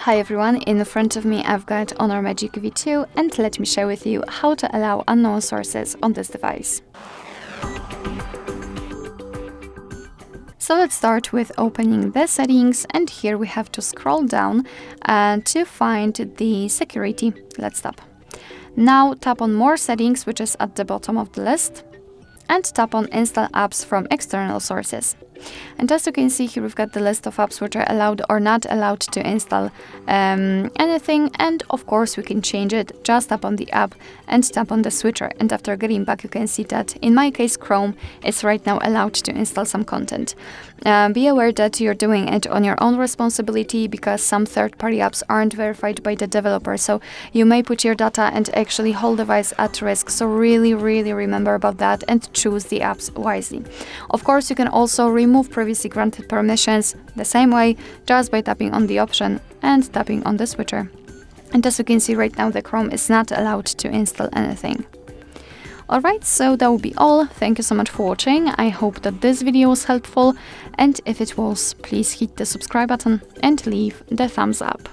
Hi everyone, in front of me I've got Honor Magic V2 and let me share with you how to allow unknown sources on this device. So let's start with opening the settings, and here we have to scroll down to find the security. Let's tap. Now tap on more settings, which is at the bottom of the list, and tap on install apps from external sources. And as you can see here, we've got the list of apps which are allowed or not allowed to install anything, and of course we can change it. Just tap on the app and tap on the switcher, and after getting back you can see that in my case Chrome is right now allowed to install some content. Be aware that you're doing it on your own responsibility, because some third-party apps aren't verified by the developer, so you may put your data and actually whole device at risk. So really remember about that and choose the apps wisely. Of course you can also remove previously granted permissions the same way, just by tapping on the option and tapping on the switcher. And as you can see right now, the Chrome is not allowed to install anything. Alright, so that will be all. Thank you so much for watching. I hope that this video was helpful, and if it was, please hit the subscribe button and leave the thumbs up.